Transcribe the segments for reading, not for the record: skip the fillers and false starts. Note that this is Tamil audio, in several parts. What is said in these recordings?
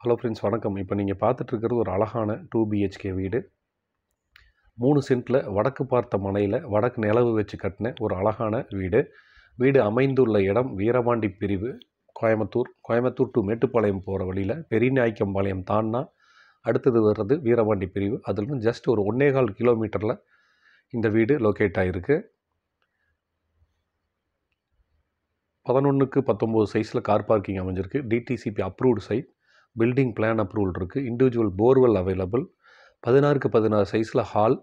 ஹலோ ஃப்ரெண்ட்ஸ், வணக்கம். இப்போ நீங்கள் பார்த்துட்ருக்கிறது ஒரு அழகான 2 பிஹெச்கே வீடு. 3 சென்ட்டில் வடக்கு பார்த்த மனையில் வடக்கு நிலவு வச்சு கட்டின ஒரு அழகான வீடு. வீடு அமைந்துள்ள இடம் வீரபாண்டி பிரிவு, கோயம்புத்தூர் டு மேட்டுப்பாளையம் போகிற வழியில் பெரியநாயக்கம்பாளையம் தாண்டினா அடுத்தது வர்றது வீரபாண்டி பிரிவு. அதுலேருந்து ஜஸ்ட் ஒரு 1.25 கிலோமீட்டரில் இந்த வீடு லொக்கேட் ஆகிருக்கு. 11x19 சைஸில் கார் பார்க்கிங் அமைஞ்சிருக்கு. DTCP approved site. Building plan approval இருக்குது. Individual borewell available. 16x16 சைஸில் ஹால்.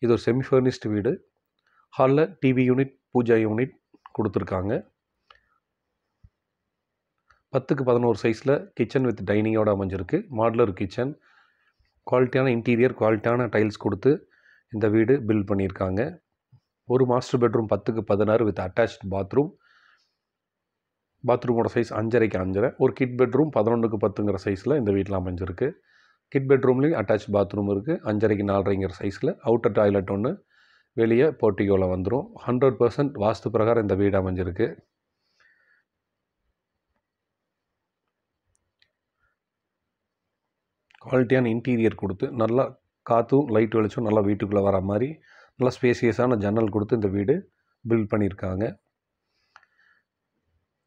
இது ஒரு செமி ஃபர்னிஷ்டு வீடு. ஹாலில் டிவி யூனிட், பூஜா யூனிட் கொடுத்துருக்காங்க. 10x11 சைஸில் கிச்சன் வித் டைனிங்கோடு அமைஞ்சிருக்கு. மாடுலர் கிச்சன், குவாலிட்டியான இன்டீரியர், குவாலிட்டியான டைல்ஸ் கொடுத்து இந்த வீடு பில்ட் பண்ணியிருக்காங்க. ஒரு master bedroom 10x16 with attached bathroom. பாத்ரூமோட சைஸ் 5.5x5. ஒரு கிட் பெட்ரூம் 11x10 சைஸில் இந்த வீட்டில் அமைஞ்சிருக்கு. கிட் பெட்ரூம்லேயும் அட்டாச் பாத்ரூம் இருக்குது. 5.5x4 சைஸில். அவுட்டர் டாய்லெட் ஒன்று வெளியே போர்ட்டிகோவில் வந்துடும். 100% வாஸ்து பிரகாரம் இந்த வீடு அமைஞ்சிருக்கு. குவாலிட்டியான இன்டீரியர் கொடுத்து நல்லா காற்றும் லைட் வெளிச்சம் நல்லா வீட்டுக்குள்ளே வர மாதிரி நல்லா ஸ்பேசியஸான ஜன்னல் கொடுத்து இந்த வீடு பில்ட் பண்ணியிருக்காங்க.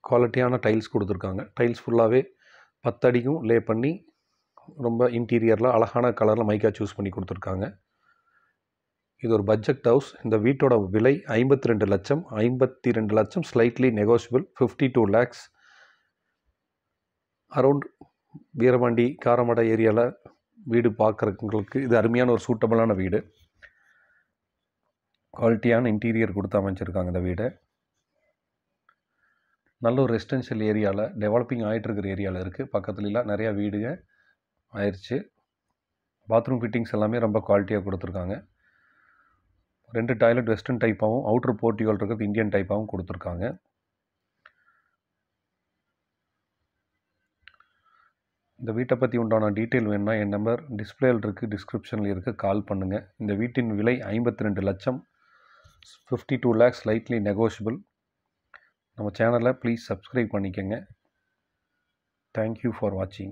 குவாலிட்டியான டைல்ஸ் கொடுத்துருக்காங்க. டைல்ஸ் ஃபுல்லாகவே 10 அடிக்கும் லே பண்ணி ரொம்ப இன்டீரியரில் அழகான கலரில் மைக்கா சூஸ் பண்ணி கொடுத்துருக்காங்க. இது ஒரு பட்ஜெட் ஹவுஸ். இந்த வீட்டோட விலை 52 லட்சம். 52 லட்சம் slightly negotiable. 52 lakhs. Around Veerapandi Karamadai ஏரியாவில் வீடு பார்க்குறவங்களுக்கு இது அருமையான ஒரு சூட்டபிளான வீடு. குவாலிட்டியான இன்டீரியர் கொடுத்து அமைச்சிருக்காங்க இந்த வீடை. நல்ல ஒரு ரெசிடென்ஷியல் ஏரியாவில், டெவலப்பிங் ஆகிட்டுருக்கிற ஏரியாவில் இருக்குது. பக்கத்துலலாம் நிறையா வீடுங்க ஆயிடுச்சு. பாத்ரூம் ஃபிட்டிங்ஸ் எல்லாமே ரொம்ப குவாலிட்டியாக கொடுத்துருக்காங்க. 2 டாய்லெட் வெஸ்டர்ன் டைப்பாகவும் அவுட்ரு போர்ட்டிகோல் இருக்கிறது இந்தியன் டைப்பாகவும் கொடுத்துருக்காங்க. இந்த வீட்டை பற்றி உண்டான டீட்டெயில் வேணும்னா என் நம்பர் டிஸ்பிளேயில் இருக்குது, டிஸ்கிரிப்ஷனில் இருக்குது, கால் பண்ணுங்கள். இந்த வீட்டின் விலை 52 லட்சம். 52 lakhs ஸ்லைட்லி நெகோஷியபிள். நம்ம சேனலை ப்ளீஸ் சப்ஸ்கிரைப் பண்ணிக்கோங்க. தேங்க்யூ ஃபார் வாட்சிங்.